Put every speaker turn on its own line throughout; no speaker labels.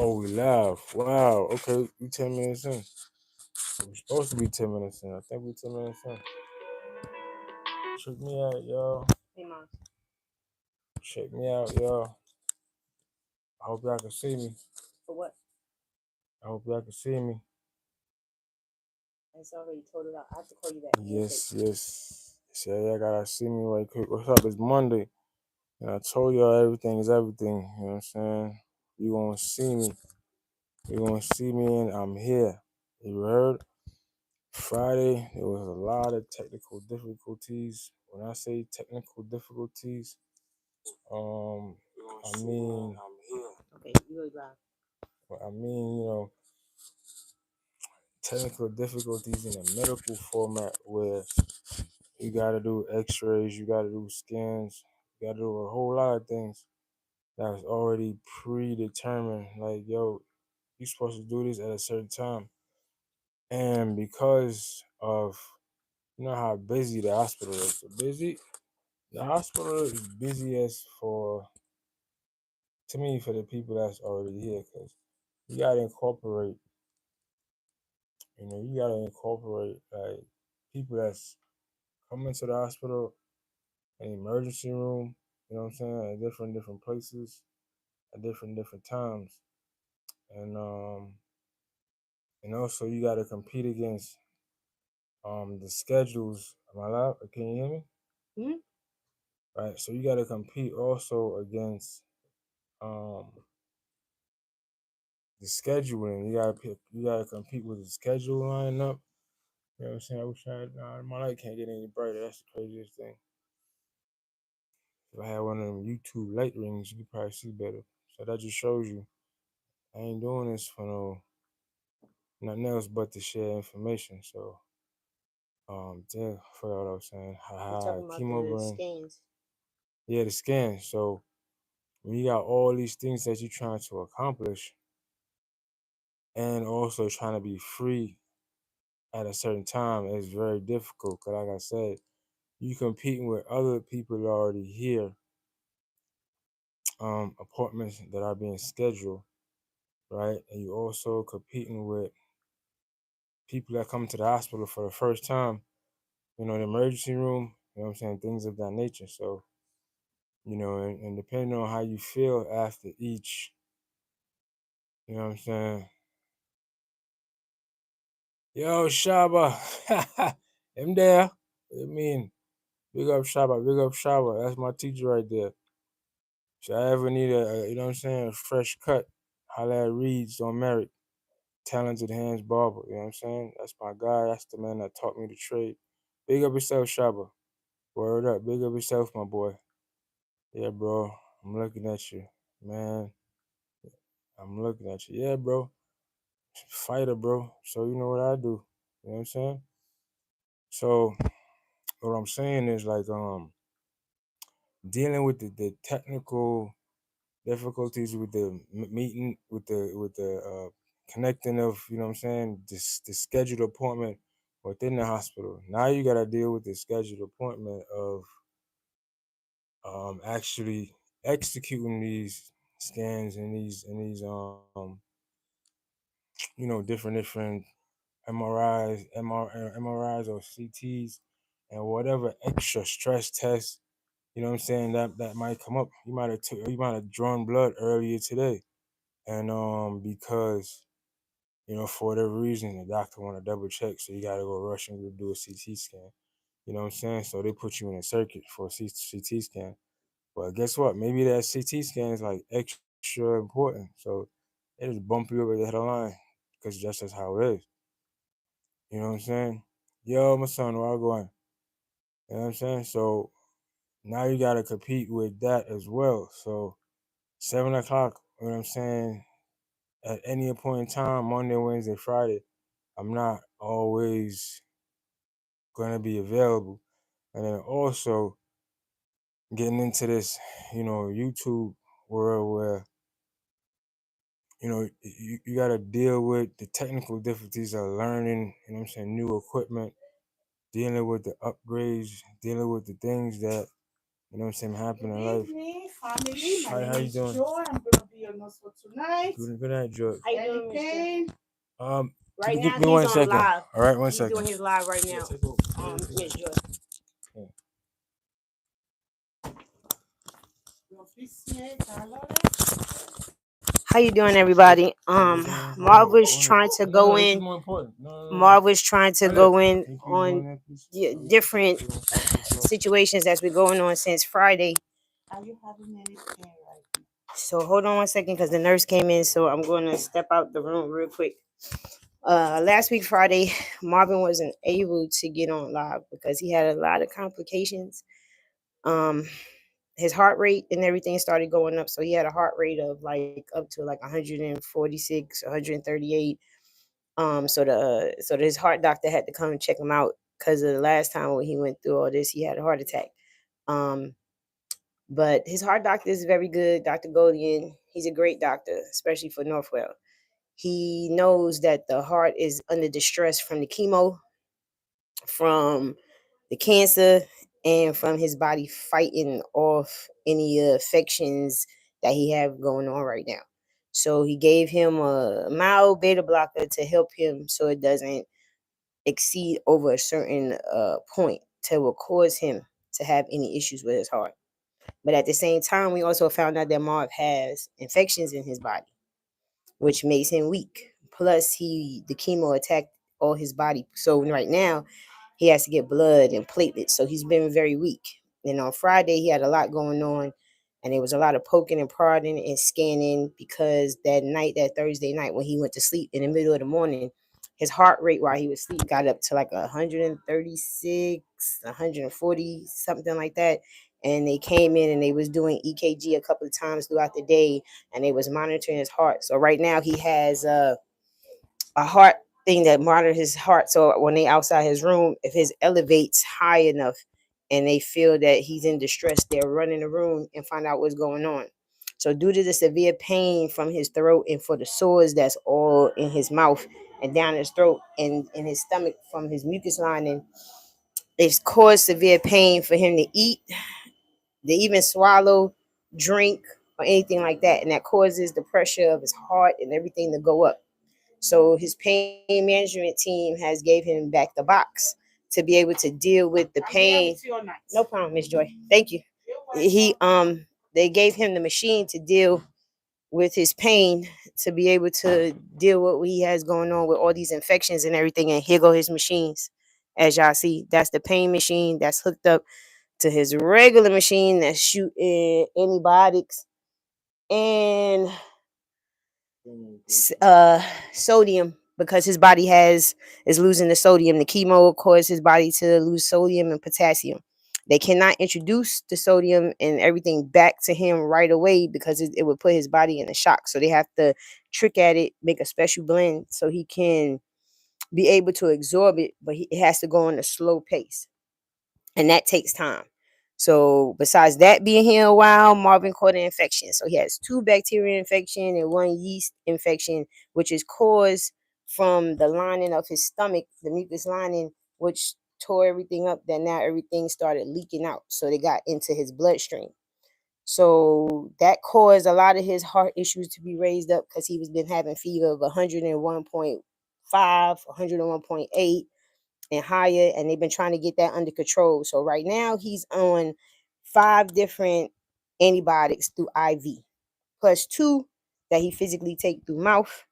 Oh, we live. Wow. Okay, we 10 minutes in. We're supposed to be 10 minutes in. I think we 10 minutes in. Check me out, y'all.
Hey, Mom.
Check me out, y'all. I hope y'all can see me.
For what?
I hope y'all can see me.
I already told it out. I have to call you back.
Yes. So y'all gotta see me right quick. What's up? It's Monday. And I told y'all everything is everything. You know what I'm saying? You gonna see me. You gonna see me and I'm here. You heard? Friday, there was a lot of technical difficulties. When I say technical difficulties, I mean,
Okay, you really loud.
technical difficulties in a medical format where you gotta do X-rays, you gotta do scans, you gotta do a whole lot of things that was already predetermined. Like, yo, you're supposed to do this at a certain time, and because of how busy the hospital is, the hospital is busy as to me, for the people that's already here, because you gotta incorporate, like people that's coming to the hospital, an emergency room, you know what I'm saying, at different places, at different times, and also you gotta compete against the schedules. Am I loud? Can you hear me? Right. So you gotta compete also against the scheduling. You gotta compete with the schedule lining up. You know what I'm saying? I wish my light can't get any brighter. That's the craziest thing. If I had one of them YouTube light rings, you could probably see better. So that just shows you I ain't doing this for nothing else but to share information. So yeah, I forgot what I was saying.
You're talking about the scans.
Yeah, the scans. So when you got all these things that you're trying to accomplish, and also trying to be free at a certain time, it's very difficult. Cause like I said, you competing with other people already here, appointments that are being scheduled, right? And you also competing with people that come to the hospital for the first time, the emergency room, you know what I'm saying, things of that nature. So, and depending on how you feel after each, you know what I'm saying. Yo, Shaba, I'm there. I mean, big up Shaba, big up Shaba. That's my teacher right there. If I ever need you know what I'm saying, a fresh cut, holla at Reeds on Merrick. Talented Hands Barber, you know what I'm saying? That's my guy. That's the man that taught me to trade. Big up yourself, Shaba. Word up. Big up yourself, my boy. Yeah, bro. I'm looking at you. Man, I'm looking at you. Yeah, bro. Fighter, bro. So you know what I do. You know what I'm saying? So what I'm saying is like dealing with the technical difficulties with the meeting with the connecting of, you know what I'm saying, the scheduled appointment within the hospital. Now you got to deal with the scheduled appointment of actually executing these scans and these different MRIs or CTs and whatever extra stress tests, you know what I'm saying, that might come up. You might have drawn blood earlier today, and because for whatever reason the doctor want to double check, so you got to go rush and go do a CT scan. You know what I'm saying? So they put you in a circuit for a CT scan. But guess what? Maybe that CT scan is like extra important. So they just bump you over the head of the line because that's just how it is. You know what I'm saying? Yo, my son, where I going? You know what I'm saying? So now you got to compete with that as well. So 7 o'clock, you know what I'm saying? At any point in time, Monday, Wednesday, Friday, I'm not always going to be available. And then also getting into this, YouTube world where, you got to deal with the technical difficulties of learning, you know what I'm saying, new equipment, dealing with the upgrades, dealing with the things that, you know what I'm saying, happen in life.
Family,
How you doing?
I'm going to be join us for tonight.
Good night, George.
How you
Eddie
doing, Mr.?
Kane.
Right
give
now
me
he's
1
on
second.
live.
All right, 1
He's
second.
doing his live right now.
Take over.
Miss Joy. How you doing, everybody? Marv was trying to go in. Marv was trying to go in on different situations that's been going on since Friday.
Are you having any pain right now?
So hold on 1 second, because the nurse came in. So I'm going to step out the room real quick. Last week Friday, Marvin wasn't able to get on live because he had a lot of complications. His heart rate and everything started going up, so he had a heart rate of like up to like 146, 138. So his heart doctor had to come and check him out because of the last time when he went through all this, he had a heart attack. But his heart doctor is very good, Dr. Godian. He's a great doctor, especially for Northwell. He knows that the heart is under distress from the chemo, from the cancer, and from his body fighting off any infections that he have going on right now. So he gave him a mild beta blocker to help him so it doesn't exceed over a certain point to will cause him to have any issues with his heart. But at the same time, we also found out that Marv has infections in his body, which makes him weak. Plus, the chemo attacked all his body. So right now, he has to get blood and platelets. So he's been very weak. And on Friday, he had a lot going on, and there was a lot of poking and prodding and scanning because that Thursday night when he went to sleep in the middle of the morning, his heart rate while he was asleep got up to like 136, 140, something like that. And they came in and they was doing EKG a couple of times throughout the day, and they was monitoring his heart. So right now he has a heart thing that monitors his heart. So when they outside his room, if his elevates high enough and they feel that he's in distress, they'll run in the room and find out what's going on. So due to the severe pain from his throat and for the sores that's all in his mouth and down his throat and in his stomach from his mucus lining, it's caused severe pain for him to eat, to even swallow, drink, or anything like that. And that causes the pressure of his heart and everything to go up. So his pain management team has gave him back the box to be able to deal with the pain. No problem, Miss Joy. Thank you. They gave him the machine to deal with his pain, to be able to deal with what he has going on with all these infections and everything. And here go his machines. As y'all see, that's the pain machine that's hooked up to his regular machine that's shooting antibiotics and sodium, because his body is losing the sodium. The chemo causes his body to lose sodium and potassium. They cannot introduce the sodium and everything back to him right away because it would put his body in a shock. So they have to trick at it, make a special blend so he can be able to absorb it, but it has to go on a slow pace, and that takes time. So besides that being here a while, Marvin caught an infection. So he has 2 bacteria infection and 1 yeast infection, which is caused from the lining of his stomach, the mucus lining, which tore everything up. Then now everything started leaking out. So they got into his bloodstream. So that caused a lot of his heart issues to be raised up because he was been having fever of 101.5, 101.8 and higher, and they've been trying to get that under control. So right now he's on 5 different antibiotics through IV, plus 2 that he physically take through mouth,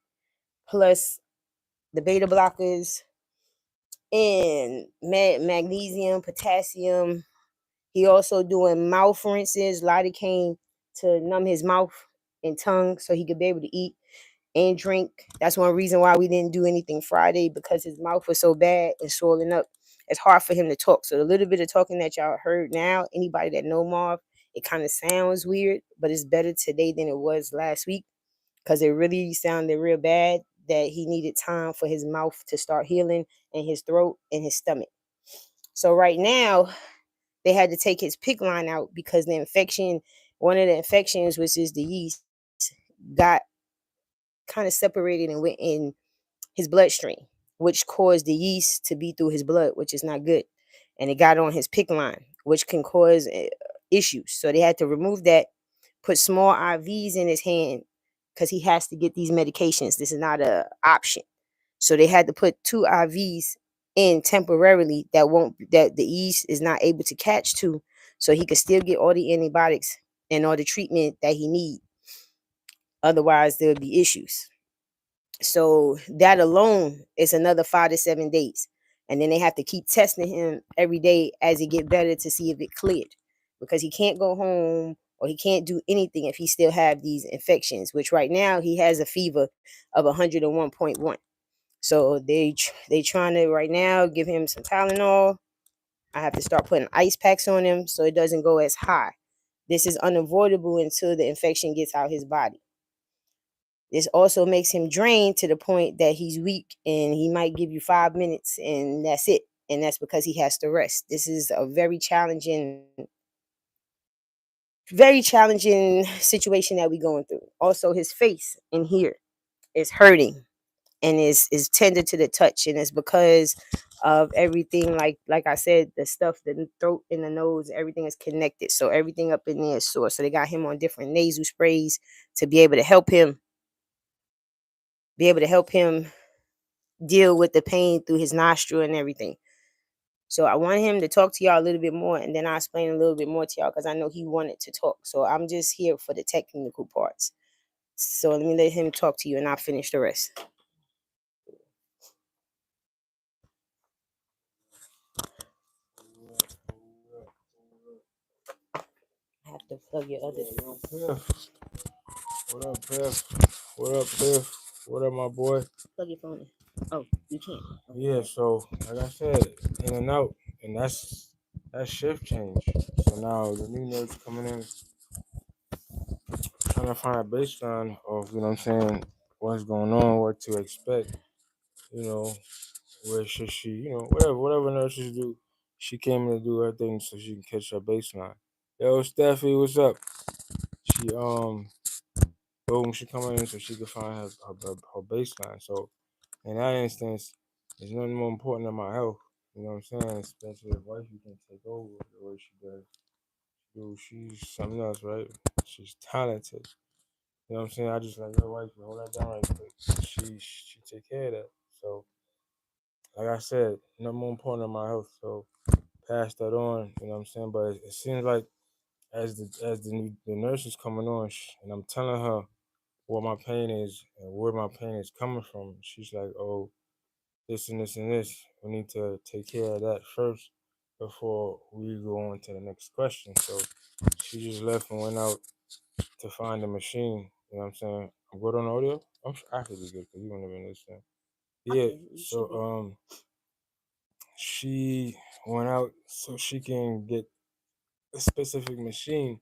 plus the beta blockers and magnesium, potassium. He also doing mouth rinses, lidocaine to numb his mouth and tongue so he could be able to eat and drink. That's one reason why we didn't do anything Friday, because his mouth was so bad and swollen up. It's hard for him to talk. So the little bit of talking that y'all heard now, anybody that know Marv, it kind of sounds weird, but it's better today than it was last week because it really sounded real bad that he needed time for his mouth to start healing and his throat and his stomach. So right now, they had to take his PICC line out because the infection, one of the infections, which is the yeast, got kind of separated and went in his bloodstream, which caused the yeast to be through his blood, which is not good. And it got on his PICC line, which can cause issues. So they had to remove that, put small IVs in his hand because he has to get these medications. This is not an option. So they had to put 2 IVs in temporarily that the yeast is not able to catch to, so he could still get all the antibiotics and all the treatment that he need. Otherwise, there would be issues. So that alone is another 5 to 7 days. And then they have to keep testing him every day as he get better to see if it cleared, because he can't go home or he can't do anything if he still have these infections, which right now he has a fever of 101.1. So they trying to right now give him some Tylenol. I have to start putting ice packs on him so it doesn't go as high. This is unavoidable until the infection gets out his body. This also makes him drain to the point that he's weak, and he might give you 5 minutes and that's it. And that's because he has to rest. This is a very challenging situation that we're going through. Also, his face in here is hurting and is tender to the touch, and it's because of everything, like I said, the stuff, the throat and the nose, everything is connected, so everything up in there is sore. So they got him on different nasal sprays to be able to help him deal with the pain through his nostril and everything. So I want him to talk to y'all a little bit more, and then I'll explain a little bit more to y'all, because I know he wanted to talk. So I'm just here for the technical parts. So let me let him talk to you and I'll finish the rest. I have to plug your other.
Piff. What up, Piff? What up, Piff? What up, my boy?
Plug your phone in. Oh, you can't.
Yeah, so like I said, in and out, and that's shift change. So now the new nurse coming in, trying to find a baseline of, you know what I'm saying, what's going on, what to expect, you know, where should she, you know, whatever nurses do. She came in to do her thing so she can catch her baseline. Yo, Steffi, what's up? She boom, she coming in so she could find her baseline. So in that instance, there's nothing more important than my health. You know what I'm saying? Especially if wife you can take over the way she does. Dude, she's something else, right? She's talented. You know what I'm saying? I just like, your wife, hold that down right quick. She take care of that. So like I said, nothing more important than my health. So pass that on. You know what I'm saying? But it seems like the nurse is coming on, and I'm telling her what my pain is and where my pain is coming from. She's like, oh, this and this and this. We need to take care of that first before we go on to the next question. So she just left and went out to find the machine. You know what I'm saying? I'm good on audio. I could be good because you wouldn't have been listening. Yeah.
Okay, you should be.
So she went out so she can get a specific machine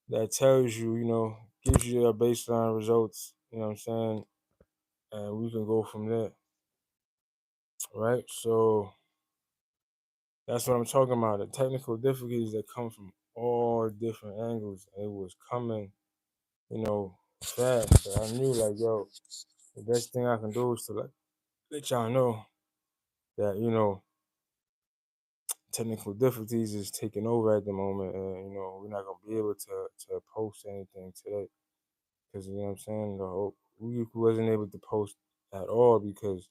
that tells you, you know, gives you your baseline results. You know what I'm saying? And we can go from there. Right? So that's what I'm talking about. The technical difficulties that come from all different angles. It was coming, you know, fast. So I knew, like, yo, the best thing I can do is to like let y'all know that, you know, technical difficulties is taking over at the moment, and you know, we're not gonna be able to post anything today because, you know what I'm saying, we wasn't able to post at all because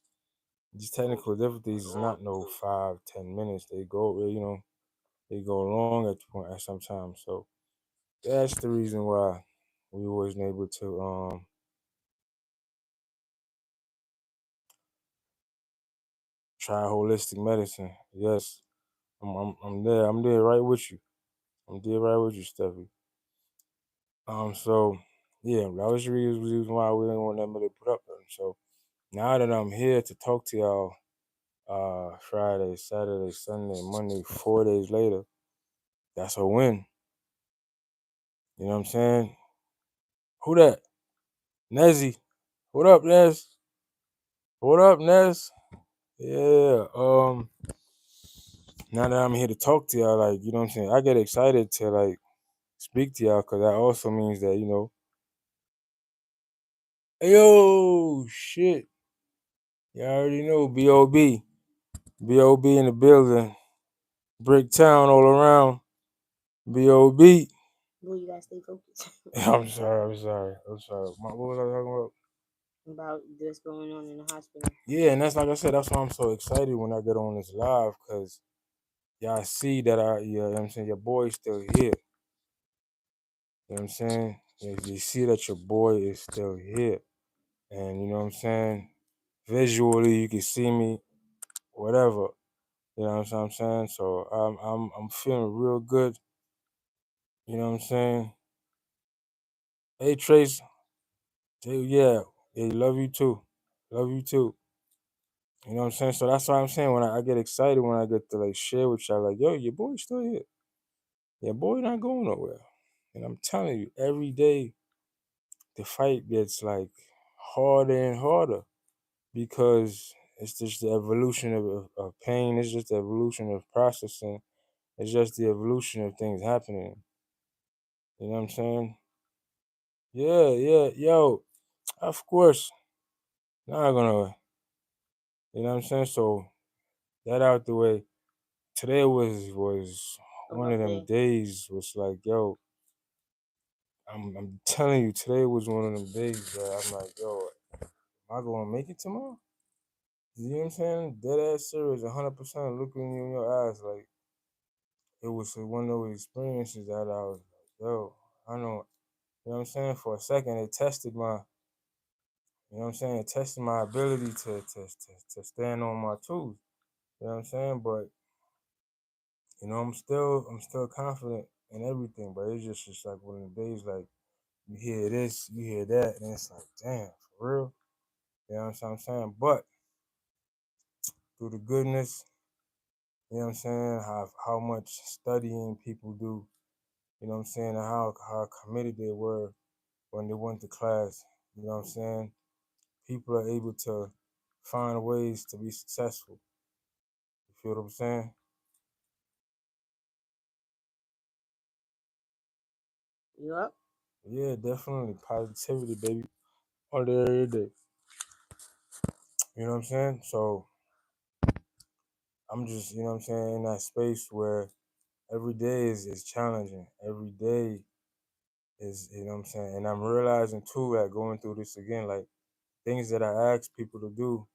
these technical difficulties is not no 5-10 minutes. They go, you know, they go long at some time. So that's the reason why we wasn't able to try holistic medicine. Yes, I'm there. I'm there right with you. I'm there right with you, Steffi. So yeah, that was the reason why we didn't want them to put up there. So now that I'm here to talk to y'all, Friday, Saturday, Sunday, Monday, 4 days later, that's a win. You know what I'm saying? Who that? Nezzy. What up, Nez? What up, Nez? Yeah. Now that I'm here to talk to y'all, like, you know what I'm saying, I get excited to like speak to y'all because that also means that, you know, hey, yo, shit. Y'all already know B.O.B. B.O.B. in the building. Brick Town all around. B.O.B.
Boy, you gotta stay focused.
I'm sorry. What was I talking about?
About this going on in the hospital.
Yeah, and that's like I said, that's why I'm so excited when I get on this live, because y'all see that you know what I'm saying, your boy's still here. You know what I'm saying? You see that your boy is still here. And you know what I'm saying? Visually, you can see me, whatever. You know what I'm saying? So I'm feeling real good. You know what I'm saying? Hey Trace, yeah, love you too. Love you too. You know what I'm saying? So that's why I'm saying when I get excited when I get to like share with y'all, like, yo, your boy's still here. Your boy not going nowhere. And I'm telling you, every day the fight gets like harder and harder because it's just the evolution of pain. It's just the evolution of processing. It's just the evolution of things happening. You know what I'm saying? Yeah, yo, of course. Not gonna, you know what I'm saying? So that out the way. Today was one of them days. Was like, yo, I'm telling you, today was one of them days that I'm like, yo, am I gonna make it tomorrow? You know what I'm saying? Dead ass serious, 100% looking you in your eyes. Like, it was one of those experiences that I was like, yo, I know, you know what I'm saying? For a second, it tested my, you know what I'm saying? It tested my ability to stand on my toes. You know what I'm saying? But, you know, I'm still confident in everything. But it's just like one of the days, like, you hear this, you hear that, and it's like, damn, for real? You know what I'm saying? But through the goodness, you know what I'm saying, how much studying people do, you know what I'm saying, and how committed they were when they went to class, you know what I'm saying? People are able to find ways to be successful. You feel what I'm saying?
Yup.
Yeah, definitely. Positivity, baby. All day, every day. You know what I'm saying? So I'm just, you know what I'm saying, in that space where every day is challenging. Every day is, you know what I'm saying? And I'm realizing too that going through this again, like things that I ask people to do,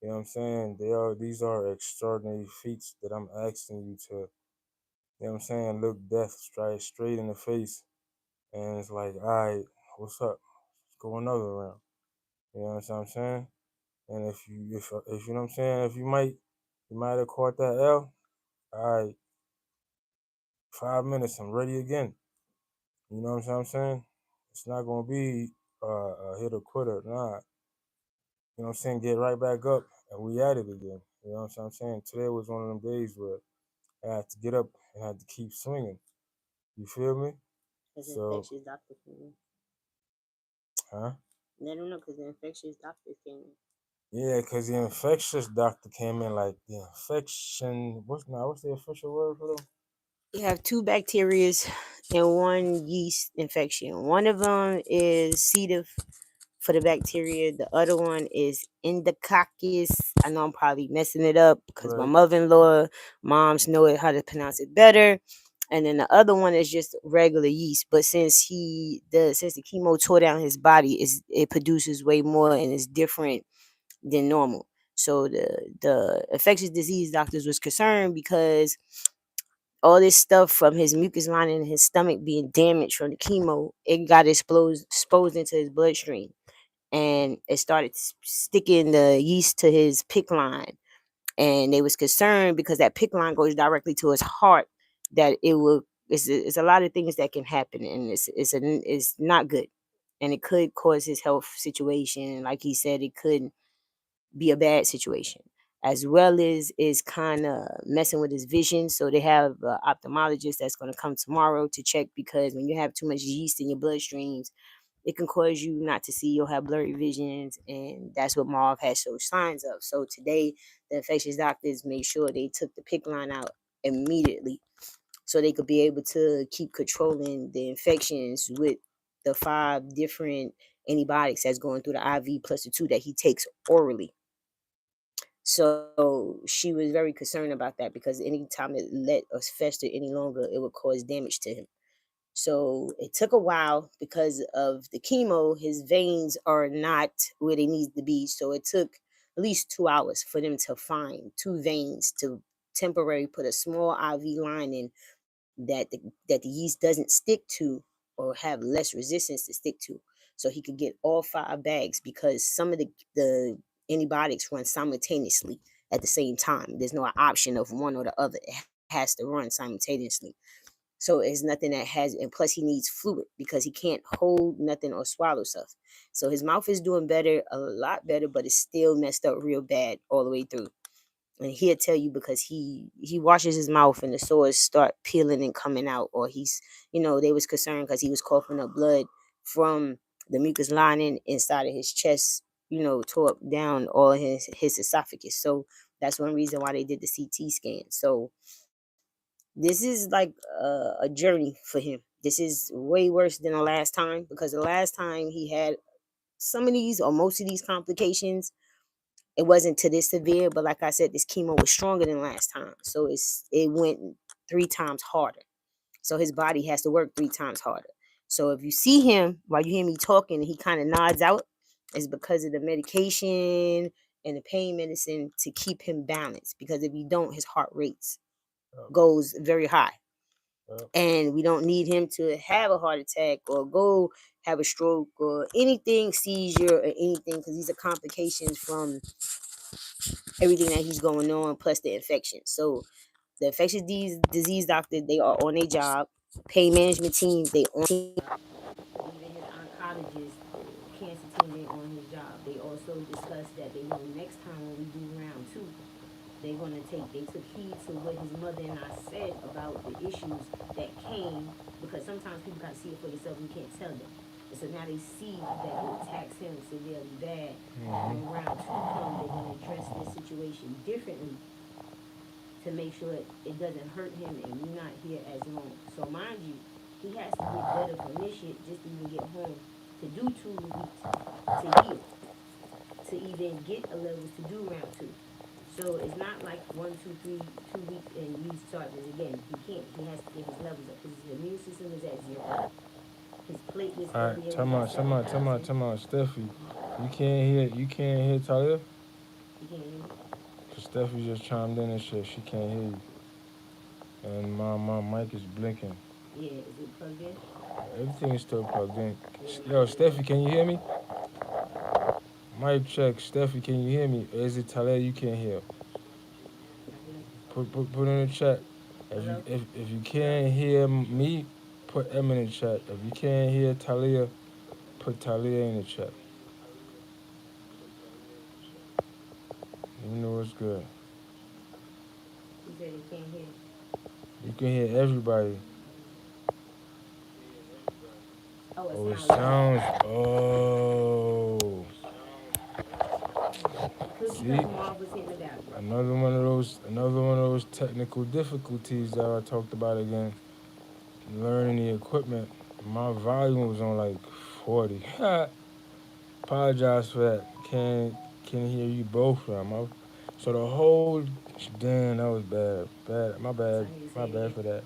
you know what I'm saying? These are extraordinary feats that I'm asking you to, you know what I'm saying, look death straight in the face. And it's like, all right, what's up? Let's go another round. You know what I'm saying? And if you know what I'm saying, if you might have caught that L, all right, 5 minutes, I'm ready again. You know what I'm saying? It's not gonna be a hit or quitter. Nah, you know what I'm saying? Get right back up and we at it again. You know what I'm saying? Today was one of them days where I had to get up and I had to keep swinging. You feel me?
Because
So,
infectious doctor came in.
huh?
They don't know because the infectious doctor came in.
Yeah, because the infectious doctor came in like the infection. What's the official word for them?
You have two bacterias and one yeast infection. One of them is C. diff for the bacteria. The other one is Endococcus. I know I'm probably messing it up because my
Right.
mother-in-law, moms know it how to pronounce it better. And then the other one is just regular yeast. But since the chemo tore down his body, it produces way more and it's different than normal. So the infectious disease doctors was concerned because all this stuff from his mucus lining in his stomach being damaged from the chemo, it got exposed into his bloodstream, and it started sticking the yeast to his PICC line. And they was concerned because that PICC line goes directly to his heart, that it will. It's a lot of things that can happen, and it's not good, and it could cause his health situation. Like he said, it could be a bad situation, as well as is kind of messing with his vision. So they have an ophthalmologist that's going to come tomorrow to check, because when you have too much yeast in your bloodstreams, it can cause you not to see. You'll have blurry visions, and that's what Marv has showed signs of. So today, the infectious doctors made sure they took the PICC line out immediately, so they could be able to keep controlling the infections with the 5 different antibiotics that's going through the IV plus the 2 that he takes orally. So she was very concerned about that, because anytime it let us fester any longer, it would cause damage to him. So it took a while because of the chemo. His veins are not where they need to be. So it took at least 2 hours for them to find two veins to temporarily put a small IV line in that the yeast doesn't stick to or have less resistance to stick to. So he could get all 5 bags because some of the antibiotics run simultaneously at the same time. There's no option of one or the other. It has to run simultaneously. So it's nothing that has, and plus he needs fluid because he can't hold nothing or swallow stuff. So his mouth is doing better, a lot better, but it's still messed up real bad all the way through. And he'll tell you because he washes his mouth and the sores start peeling and coming out, or they was concerned because he was coughing up blood from the mucus lining inside of his chest, tore up down all his esophagus. So that's one reason why they did the CT scan. So this is like a journey for him. This is way worse than the last time because the last time he had some of these or most of these complications, it wasn't to this severe, but like I said, this chemo was stronger than last time. So it went 3 times harder. So his body has to work 3 times harder. So if you see him while you hear me talking and he kind of nods out, it's because of the medication and the pain medicine to keep him balanced. Because if you don't, his heart rates goes very high. And we don't need him to have a heart attack or go have a stroke or anything, seizure or anything, because these are complications from everything that he's going on, plus the infection. So the infectious disease doctor, they are on their job. Pain management team, they on team. Even his oncologist, cancer team, they on his job. They also discussed that they know next time when we do round 2, they took heed to what his mother and I said about the issues that came, because sometimes people gotta see it for yourself and you can't tell them. And so now they see that it attacks him severely bad. When round 2 comes, they're gonna address this situation differently to make sure it doesn't hurt him and you're not here as long. So mind you, he has to get better from this shit just to even get home to do 2 weeks to heal, to even get a levels to do round 2. So it's not like 1, 2, 3, 2 weeks and you start this again. He can't. He has to get his levels up because his immune system is at 0. His platelets
All
earlier
right,
was at 7,000.
Steffi. You can't hear Talia?
You can't hear me?
Cause Steffi just chimed in and shit. She can't hear you. And my mic is blinking.
Yeah, is it plugged in?
Everything is still plugged in.
Yeah.
Yo, Steffi, can you hear me? Mic check. Steffi, can you hear me? Or is it Talia you can't hear? Put in the chat.
Hello?
If you can't hear me, put M in the chat. If you can't hear Talia, put Talia in the chat. You know what's good.
He said he can't hear.
You can hear everybody.
Oh,
Oh,
it
it
sounds low.
sounds. Oh.
Could be
See,
because Marv was hitting the value.
another one of those technical difficulties that I talked about again. Learning the equipment. My volume was on like 40. Apologize for that. Can't hear you both now. So the whole damn, that was bad. Bad. My
So
bad.
I need to
My
say it
bad
again.
for that.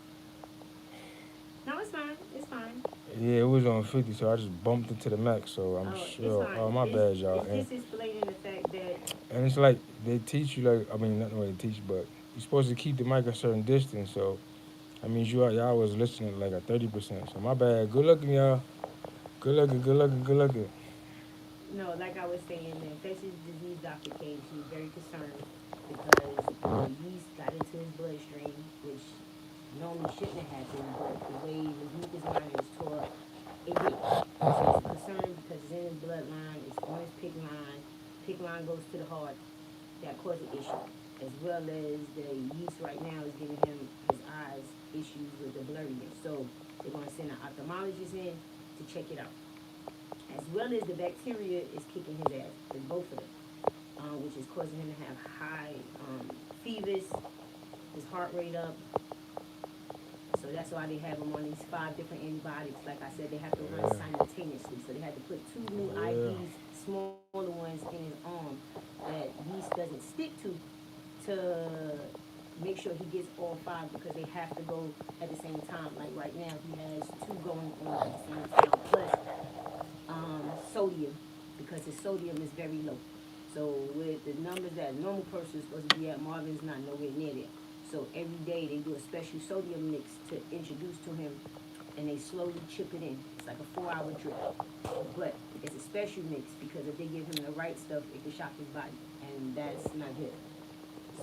No, it's fine. It's fine.
Yeah, it was on 50, so I just bumped into the max. So I'm
Oh, it's
sure. Oh,
fine.
my bad, y'all.
It's just explaining the fact that
And it's like they teach you like, I mean, not really teach, but you're supposed to keep the mic a certain distance. So that means y'all was listening like at 30%. So my bad. Good looking, y'all. Good looking. Good looking. Good looking.
no, like I was saying, the infectious disease doctor came. She was very concerned because the yeast got into his bloodstream, which normally shouldn't have happened, but the way his mucus lining was tore up, it did. So she's concerned because it's in his bloodline, it's on his PIC line. PIC line goes to the heart. That caused an issue. As well as the yeast right now is giving him his eyes issues with the blurriness. So they're going to send an ophthalmologist in to check it out. As well as the bacteria is kicking his ass. It's both of them, which is causing him to have high fevers, his heart rate up. So that's why they have him on these 5 different antibiotics. Like I said, they have to run simultaneously. So they had to put 2 new IVs, smaller ones, in his arm that yeast doesn't stick to make sure he gets all 5 because they have to go at the same time. Like right now, he has 2 going on at the same time, plus sodium, because his sodium is very low. So with the numbers that a normal person is supposed to be at, Marvin's not nowhere near there. So every day they do a special sodium mix to introduce to him, and they slowly chip it in. It's like a 4-hour drip, but it's a special mix because if they give him the right stuff, it can shock his body, and that's not good.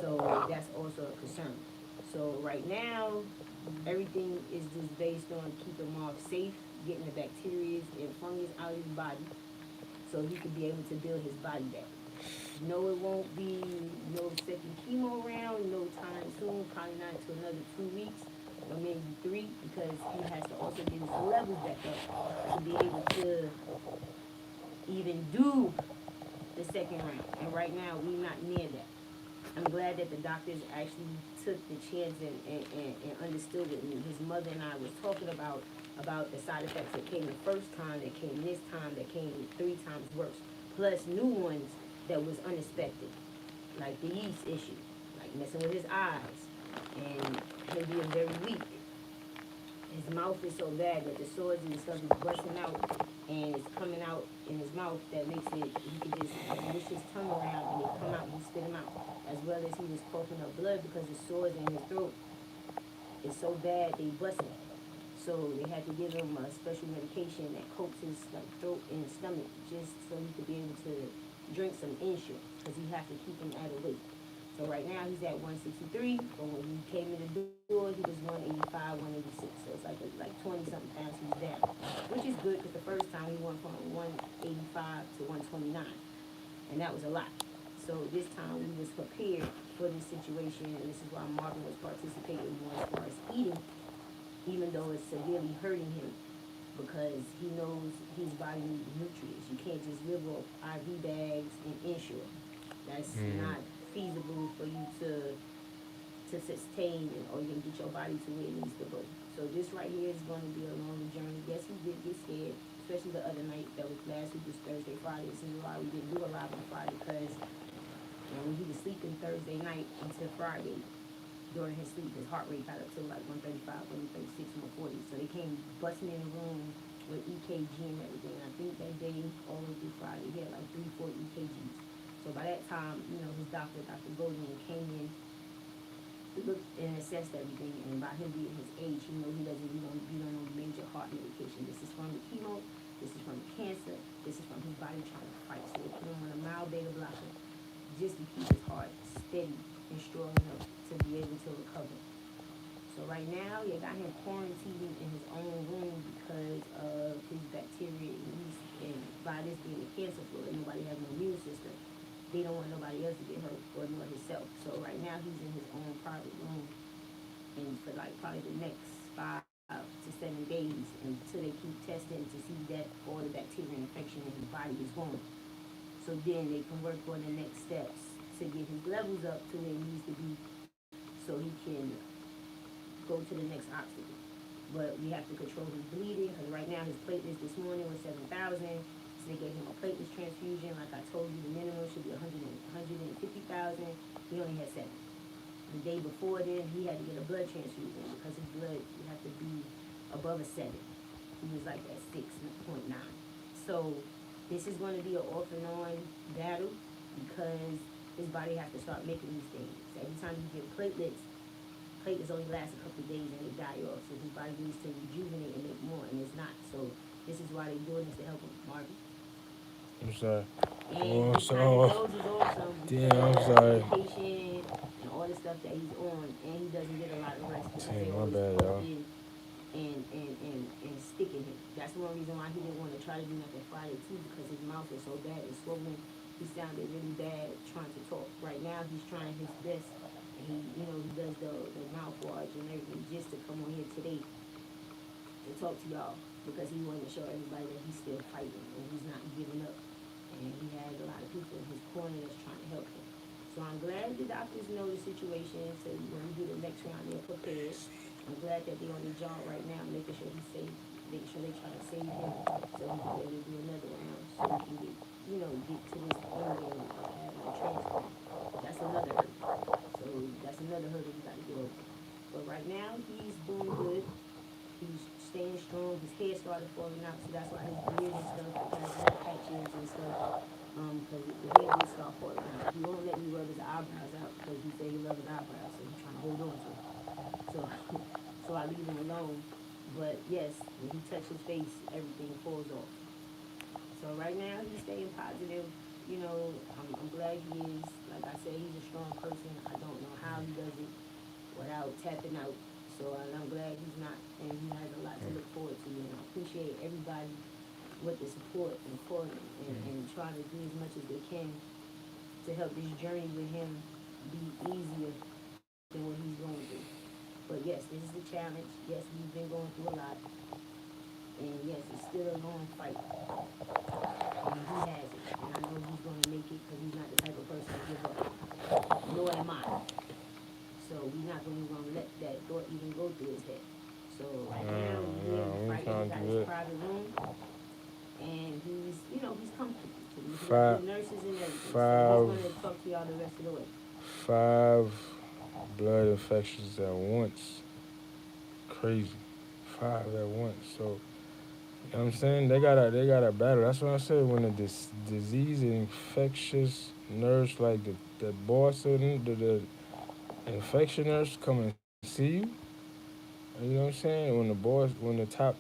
So that's also a concern. So right now, everything is just based on keeping Marv safe, getting the bacteria and fungus out of his body, so he can be able to build his body back. No, it won't be no second chemo round, no time soon, probably not until another 2 weeks or maybe 3, because he has to also get his levels back up to be able to even do the second round. And right now, we're not near that. I'm glad that the doctors actually took the chance and understood it. And his mother and I was talking about the side effects that came the first time, that came this time, that came 3 times worse, plus new ones that was unexpected, like the yeast issue, like messing with his eyes, and him being very weak. His mouth is so bad that the sores and stuff is busting out, and it's coming out in his mouth that makes it, he can just push his tongue around and it come out and he spit him out. As well as he was coughing up blood because the sores in his throat is so bad they busting. So they had to give him a special medication that coats his like throat and stomach just so he could be able to drink some insurance, because he has to keep him at a weight. So right now he's at 163, but when he came in the door, he was 185, 186. So it's like 20 something pounds he's down, which is good because the first time he went from 185 to 129, and that was a lot. So this time we was prepared for this situation, and this is why Marvin was participating more as far as eating, even though it's severely hurting him, because he knows his body needs nutrients. You can't just live off IV bags and Ensure. That's not feasible for you to sustain, or you can get your body to where it needs to go. So this right here is going to be a long journey. Yes, he did get scared, especially the other night. That was last week, was Thursday, Friday. This is why we didn't do a live on Friday, because when he was sleeping Thursday night until Friday, during his sleep, his heart rate got up to like 135, 136, 140. So they came busting in the room with EKG and everything. And I think that day, all the way through Friday, he had like 3, 4 EKGs. So by that time, his doctor, Dr. Golden, came in, looked and assessed everything. And by him being his age, he doesn't be on no major heart medication. This is from the chemo. This is from the cancer. This is from his body trying to fight. So they put him on a mild beta blocker just to keep his heart steady and strong enough to be able to recover. So right now, you got him quarantined in his own room because of his bacteria and yeast, and by this being a cancer floor, nobody has no immune system. They don't want nobody else to get hurt, or nor himself. So right now, he's in his own private room, and for like probably the next 5 to 7 days, until they keep testing to see that all the bacteria infection in his body is gone. So then they can work on the next steps to get his levels up to where he needs to be, so he can go to the next obstacle. But we have to control his bleeding, because right now his platelets this morning was 7,000. So they gave him a platelets transfusion. Like I told you, the minimum should be 150,000. He only had 7. The day before then, he had to get a blood transfusion because his blood, you have to be above a 7. He was like at 6.9. So this is going to be an off and on battle, because his body has to start making these things. Every time you get platelets only last a couple of days and they die off. So his body needs to rejuvenate and make more, and it's not. So this is why they're doing this to help him, Marvin.
I'm sorry.
And
Oh,
this kind of
so
dose is awesome
damn, I'm
because
sorry.
medication and all the stuff that he's on, and he doesn't get a lot of rest because they
Damn, my
always
bad, y'all.
poking and sticking him. That's the one reason why he didn't want to try to do nothing Friday too, because his mouth is so bad, it's swollen. He sounded really bad trying to talk. Right now he's trying his best, and he does the mouthwash and everything just to come on here today to talk to y'all, because he wanted to show everybody that he's still fighting and he's not giving up. And he has a lot of people in his corner that's trying to help him. So I'm glad the doctors know the situation, so when we do the next round, they're prepared. I'm glad that they're on the job right now, making sure he's safe, making sure they try to save him so he can be able to do another round, so he can get, get to this end game of having a transplant. That's another hurdle. So that's another hurdle we But right now, he's doing good. He's staying strong. His hair started falling out, so that's why his beard and stuff has more patches and stuff. Because the hair did start falling out. He won't let me rub his eyebrows out because he said he loves his eyebrows, so he's trying to hold on to them. So, so I leave him alone. But yes, when he touches his face, everything falls off. So right now he's staying positive. I'm glad he is. Like I said, he's a strong person. I don't know how he does it without tapping out. So I'm glad he's not, and he has a lot to look forward to. And I appreciate everybody with the support and calling and trying to do as much as they can to help this journey with him be easier than what he's going through. But yes, this is the challenge. Yes, we've been going through a lot. And yes, it's still a long fight. And he has it. And I know he's going to make it because he's not the type of person to give up. Nor am I. So we're not going to let that thought even go through his head. So right now, we're here, we're fighting. He got his private room. And he's comfortable. He's with nurses and everything. So he's going to talk to y'all the rest of the way.
5 blood infections at once. Crazy. 5 at once. So, you know what I'm saying? They got a battle. That's what I said. When the disease and infectious nurse, like the boss of the infection nurse come and see you, you know what I'm saying? When the top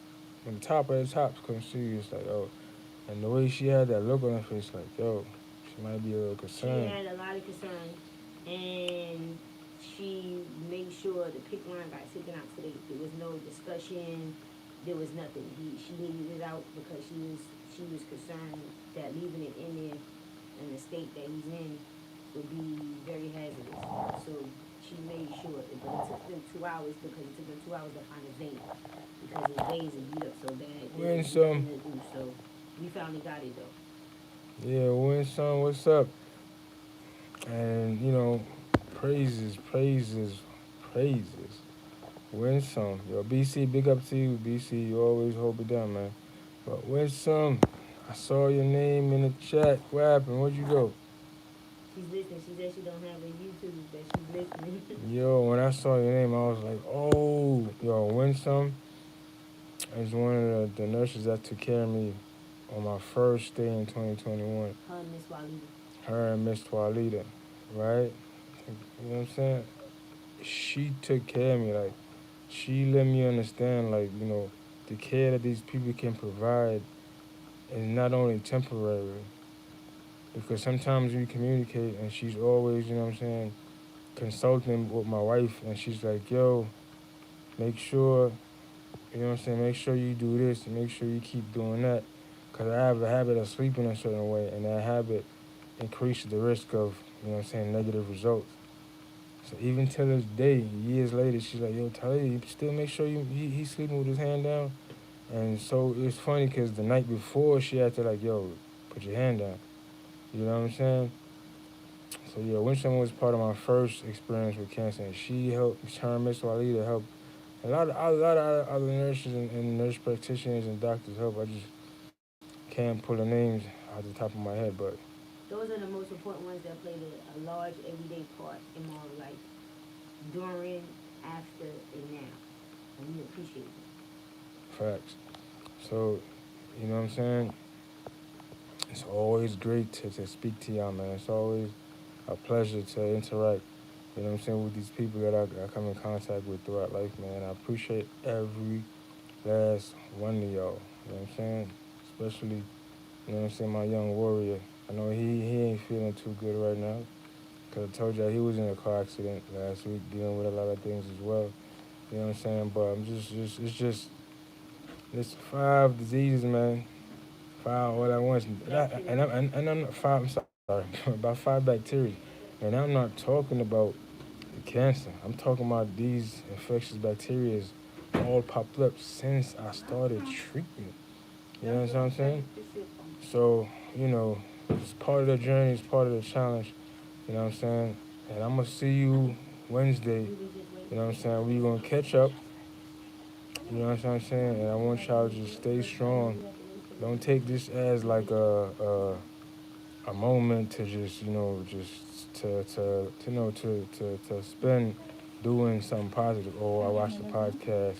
of the tops come see you, it's like, oh. And the way she had that look on her face, like, yo, she might be a little concerned.
She had a lot of concern, and she made sure the PICC line got taken out today. There was no discussion. There was nothing. She needed it out because she was concerned that leaving it in there in the state that he's in would be very hazardous. So she made sure, but it took them 2 hours because it took them 2 hours to find a vein because his veins are beat up so bad. So we finally got it though.
Yeah, Winsome, what's up? And, praises, praises, praises. Winsome. Yo, BC, big up to you, BC. You always hold it down, man. But Winsome, I saw your name in the chat. What happened? Where'd you go?
She's listening. She said she don't have a YouTube, but she's listening.
Yo, when I saw your name, I was like, oh. Yo, Winsome is one of the nurses that took care of me on my first day in 2021.
Her and Miss Walida.
Her and Miss Twalita, right? You know what I'm saying? She took care of me. Like, she let me understand, like, the care that these people can provide is not only temporary. Because sometimes we communicate and she's always, you know what I'm saying, consulting with my wife, and she's like, yo, make sure, you know what I'm saying, make sure you do this and make sure you keep doing that. Because I have a habit of sleeping a certain way, and that habit increases the risk of, you know what I'm saying, negative results. So even to this day, years later, she's like, yo, Talia, you still make sure he's sleeping with his hand down? And so it's funny because the night before, she had to like, yo, put your hand down. You know what I'm saying? So yeah, Winston was part of my first experience with cancer. And she helped, her and Miss Walida helped. A lot of other nurses and nurse practitioners and doctors help. I just can't pull the names out the top of my head, but
those are the most important ones that played a large everyday part in my life, during, after, and now. And we appreciate it.
Facts. So, you know what I'm saying? It's always great to speak to y'all, man. It's always a pleasure to interact, you know what I'm saying, with these people that I come in contact with throughout life, man. I appreciate every last one of y'all, you know what I'm saying? Especially, you know what I'm saying, my young warrior. I know he ain't feeling too good right now, because I told y'all he was in a car accident last week, dealing with a lot of things as well, you know what I'm saying? But it's 5 diseases, man. 5 all at once. And I'm not 5, I'm sorry, about 5 bacteria. And I'm not talking about the cancer. I'm talking about these infectious bacteria all popped up since I started treatment. You know what I'm saying? So, it's part of the journey, it's part of the challenge. You know what I'm saying? And I'm going to see you Wednesday. You know what I'm saying? We're going to catch up. You know what I'm saying? And I want y'all to just stay strong. Don't take this as like a moment to just, just to spend doing something positive, or I watch the podcast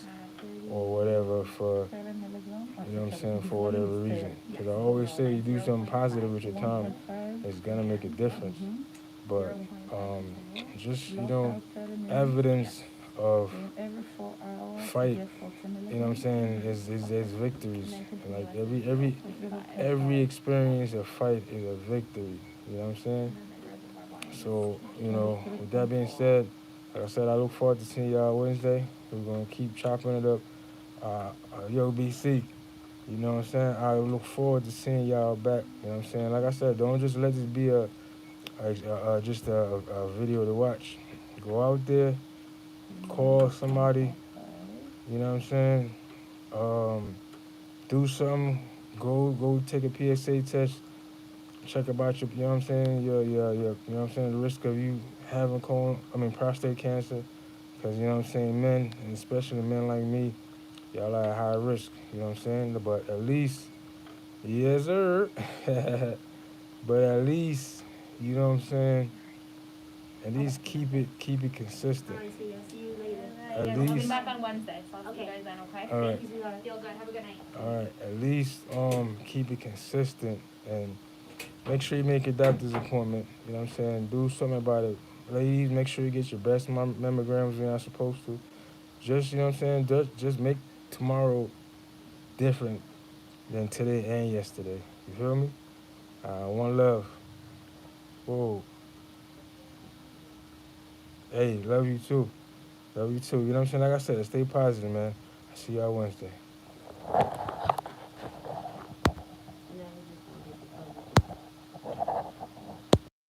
or whatever for, you know what I'm saying, for whatever reason. Because I always say you do something positive with your time, it's gonna make a difference. But just, you know, evidence of fight, you know what I'm saying, is victories. And like every experience of fight is a victory, you know what I'm saying? So, you know, with that being said, like I said, I look forward to seeing y'all Wednesday. We're gonna keep chopping it up. Yo, BC, you know what I'm saying? I look forward to seeing y'all back. You know what I'm saying? Like I said, don't just let this be just a video to watch. Go out there, call somebody. You know what I'm saying? Do something. Go take a PSA test. Check about your, you know what I'm saying? Your you know what I'm saying? The risk of you having prostate cancer. Because, you know what I'm saying? Men, and especially men like me, y'all are at high risk. You know what I'm saying? But at least, yes, sir. But at least, you know what I'm saying? At least keep it consistent.
All right, see you later.
At
I'll be
least,
back on Wednesday, so I'll see you guys then, okay?
all right,
Thank you, sweetheart. Feel good. Have a good night.
all right. At least keep it consistent and make sure you make your doctor's appointment. You know what I'm saying? Do something about it. Ladies, make sure you get your breast mammograms when you're not supposed to. Just, you know what I'm saying? Just make tomorrow different than today and yesterday. You feel me? One love. Whoa. Hey, love you too. Love you too. You know what I'm saying? Like I said, stay positive, man. I see y'all Wednesday.